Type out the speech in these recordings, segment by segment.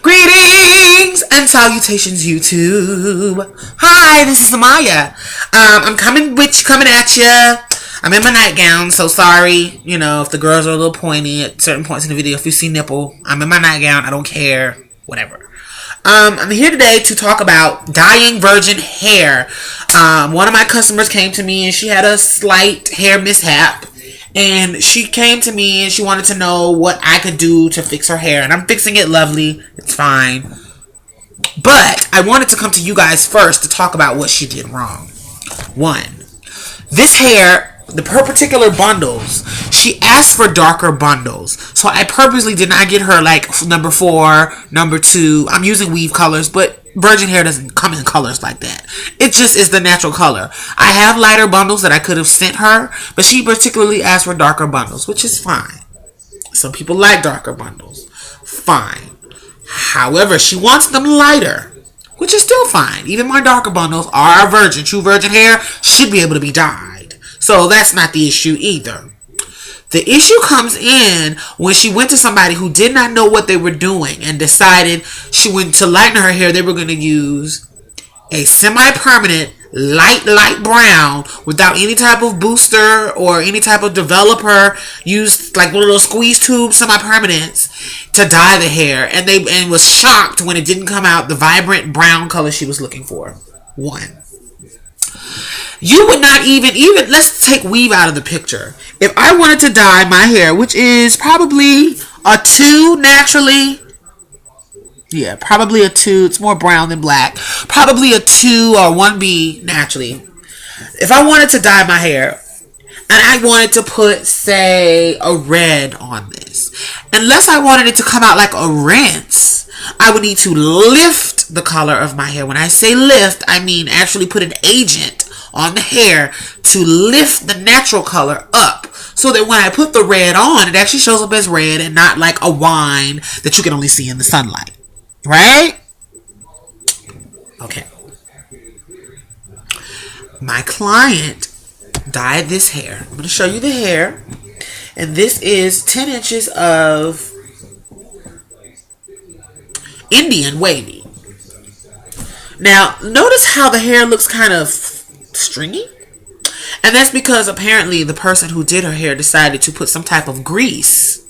Greetings and salutations, YouTube. Hi, this is Amaya. I'm coming at you. I'm in my nightgown, so sorry. You know, if the girls are a little pointy at certain points in the video. If you see nipple, I'm in my nightgown. I don't care. Whatever. I'm here today to talk about dyeing virgin hair. One of my customers came to me and she had a slight hair mishap. And she came to me and she wanted to know what I could do to fix her hair. And I'm fixing it lovely. It's fine. But I wanted to come to you guys first to talk about what she did wrong. One, this hair, her particular bundles, she asked for darker bundles. So I purposely did not get her like number 4, number 2. I'm using weave colors, but virgin hair doesn't come in colors like that. It just is the natural color. I have lighter bundles that I could have sent her, but she particularly asked for darker bundles, which is fine. Some people like darker bundles. Fine. However, she wants them lighter, which is still fine. Even my darker bundles are virgin. True virgin hair should be able to be dyed. So that's not the issue either. The issue comes in when she went to somebody who did not know what they were doing and decided she went to lighten her hair. They were going to use a semi-permanent light brown without any type of booster or any type of developer. Used like one of those squeeze tube semi-permanents to dye the hair, and was shocked when it didn't come out the vibrant brown color she was looking for. One. You would not even let's take weave out of the picture. If I wanted to dye my hair, which is probably a 2 naturally, yeah, probably a 2. It's more brown than black. Probably a 2 or 1B naturally. If I wanted to dye my hair and I wanted to put, say, a red on this, unless I wanted it to come out like a rinse, I would need to lift the color of my hair. When I say lift, I mean actually put an agent on the hair to lift the natural color up, so that when I put the red on, it actually shows up as red and not like a wine that you can only see in the sunlight. Right? Okay. My client dyed this hair. I'm going to show you the hair. And this is 10 inches of Indian wavy. Now, notice how the hair looks kind of stringy? And that's because apparently the person who did her hair decided to put some type of grease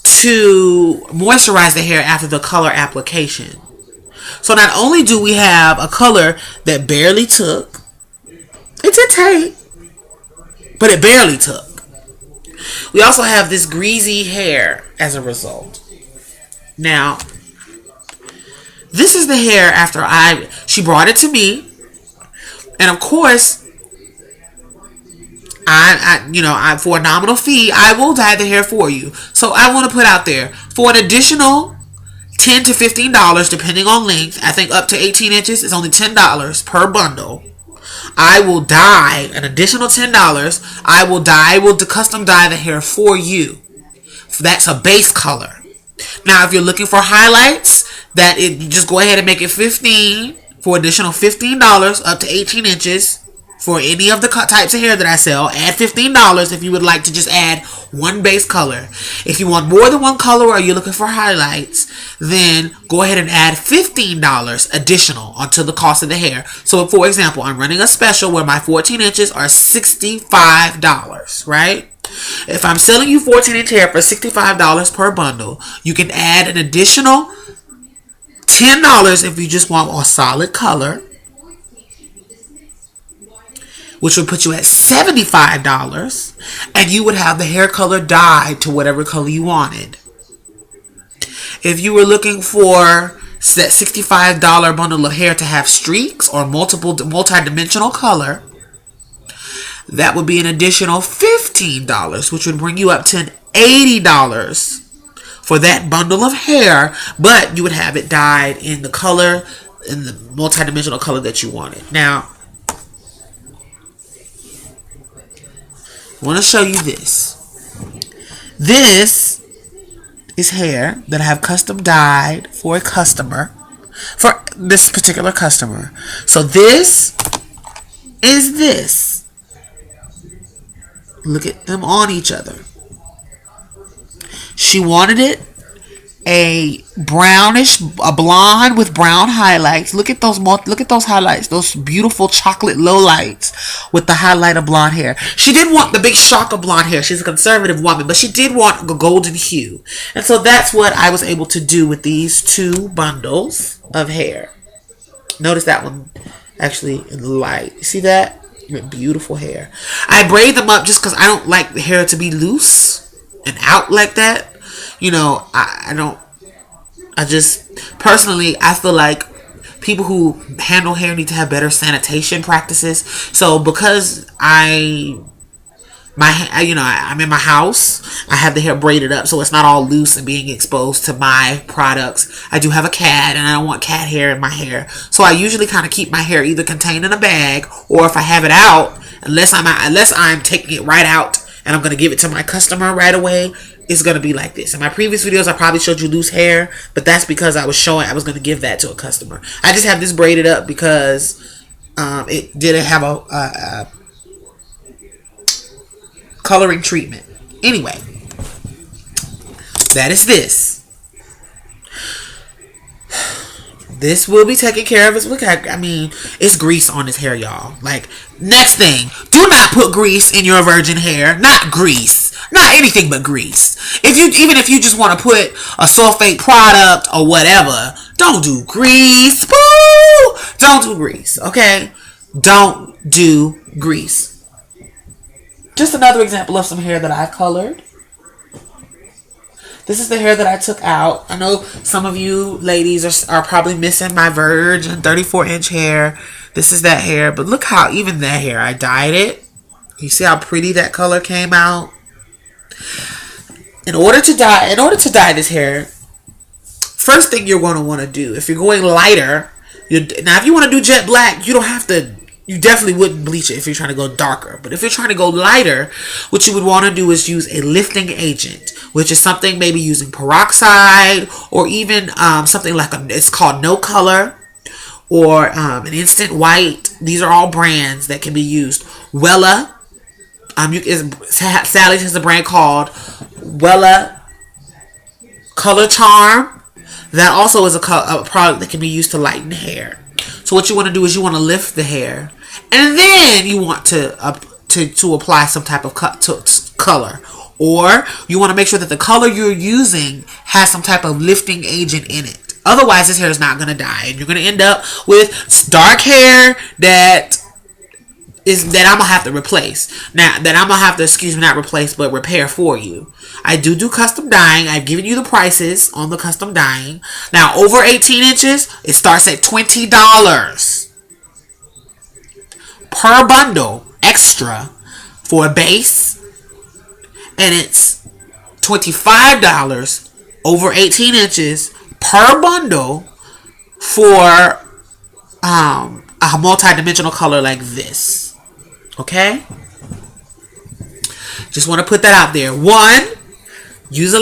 to moisturize the hair after the color application. So not only do we have a color that barely took, it did take, but it barely took. We also have this greasy hair as a result. Now, this is the hair after she brought it to me. And of course, I for a nominal fee, I will dye the hair for you. So I want to put out there, for an additional $10 to $15, depending on length, I think up to 18 inches is only $10 per bundle. I will dye an additional $10. I will custom dye the hair for you. That's a base color. Now, if you're looking for highlights, you just go ahead and make it 15 for additional $15 up to 18 inches for any of the types of hair that I sell. Add $15 if you would like to just add one base color. If you want more than one color or you're looking for highlights, then go ahead and add $15 additional onto the cost of the hair. So, for example, I'm running a special where my 14 inches are $65, right? If I'm selling you 14-inch hair for $65 per bundle, you can add an additional $10 if you just want a solid color, which would put you at $75, and you would have the hair color dyed to whatever color you wanted. If you were looking for that $65 bundle of hair to have streaks or multi-dimensional color, that would be an additional $15, which would bring you up to $80 for that bundle of hair, but you would have it dyed in the color, in the multi-dimensional color that you wanted. Now, I want to show you this. This is hair that I have custom dyed for a customer, for this particular customer. So this is this. Look at them on each other. She wanted it a blonde with brown highlights. Look at those highlights, those beautiful chocolate low lights with the highlight of blonde hair. She didn't want the big shock of blonde hair. She's a conservative woman, but she did want a golden hue. And so that's what I was able to do with these two bundles of hair. Notice that one actually in the light. See that? Beautiful hair. I braid them up just because I don't like the hair to be loose and out like that. You know, I just, personally, I feel like people who handle hair need to have better sanitation practices. So because I'm in my house, I have the hair braided up so it's not all loose and being exposed to my products. I do have a cat and I don't want cat hair in my hair. So I usually kind of keep my hair either contained in a bag, or if I have it out, unless I'm taking it right out and I'm going to give it to my customer right away, it's going to be like this. In my previous videos, I probably showed you loose hair, but that's because I was going to give that to a customer. I just have this braided up because it didn't have a coloring treatment. Anyway, that is this. This will be taken care of. It's grease on his hair, y'all. Like, next thing, do not put grease in your virgin hair. Not grease. Not anything but grease. Even if you just want to put a sulfate product or whatever, don't do grease. Boo! Don't do grease, okay? Don't do grease. Just another example of some hair that I colored. This is the hair that I took out. I know some of you ladies are probably missing my virgin 34-inch hair. This is that hair. But look how even that hair, I dyed it. You see how pretty that color came out? In order to dye this hair, first thing you're going to want to do, if you're going lighter, now if you want to do jet black, you don't have to. You definitely wouldn't bleach it if you're trying to go darker. But if you're trying to go lighter, what you would want to do is use a lifting agent, which is something maybe using peroxide or even something like it's called No Color or an Instant White. These are all brands that can be used. Wella, Sally's has a brand called Wella Color Charm. That also is a product that can be used to lighten hair. So what you want to do is you want to lift the hair, and then you want to apply some type of color, or you want to make sure that the color you're using has some type of lifting agent in it. Otherwise, this hair is not going to dye, and you're going to end up with dark hair that I'm gonna have to replace. Now that I'm gonna have to, not replace, but repair for you. I do custom dyeing. I've given you the prices on the custom dyeing. Now over 18 inches, it starts at $20 per bundle extra for a base, and it's $25 over 18 inches per bundle for a multi-dimensional color like this. Okay? Just want to put that out there. One, use a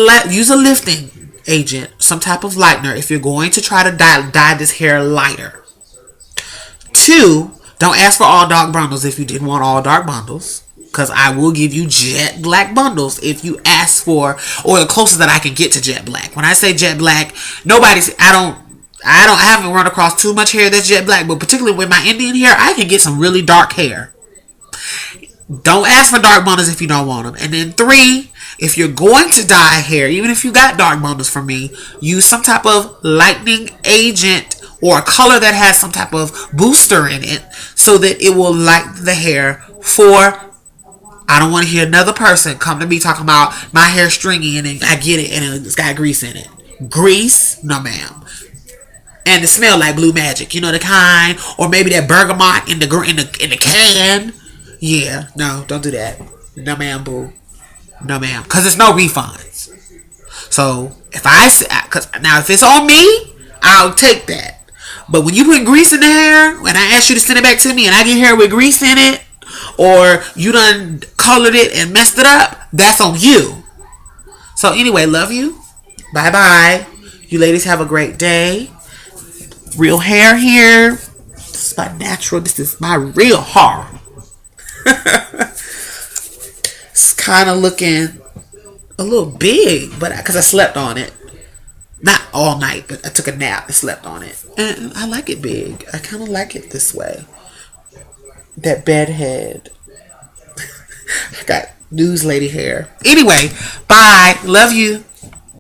lifting agent, some type of lightener if you're going to try to dye this hair lighter. Two, don't ask for all dark bundles if you didn't want all dark bundles, because I will give you jet black bundles if you ask for, or the closest that I can get to jet black. When I say jet black, I haven't run across too much hair that's jet black, but particularly with my Indian hair, I can get some really dark hair. Don't ask for dark bundles if you don't want them. And then three, if you're going to dye hair, even if you got dark bundles from me, use some type of lightening agent or a color that has some type of booster in it so that it will lighten the hair for. I don't want to hear another person come to me talking about my hair stringy and I get it and it's got grease in it. Grease? No, ma'am. And it smell like blue magic, you know the kind, or maybe that bergamot in the can. Yeah, no, don't do that. No, ma'am, boo. No, ma'am, because there's no refunds. So if it's on me, I'll take that. But when you put grease in the hair, when I ask you to send it back to me, and I get hair with grease in it, or you done colored it and messed it up, that's on you. So anyway, love you. Bye bye. You ladies have a great day. Real hair here. This is my natural. This is my real hair. It's kind of looking a little big, but because I slept on it. Not all night, but I took a nap and slept on it. And I like it big. I kind of like it this way. That bed head. I got news lady hair. Anyway, bye. Love you.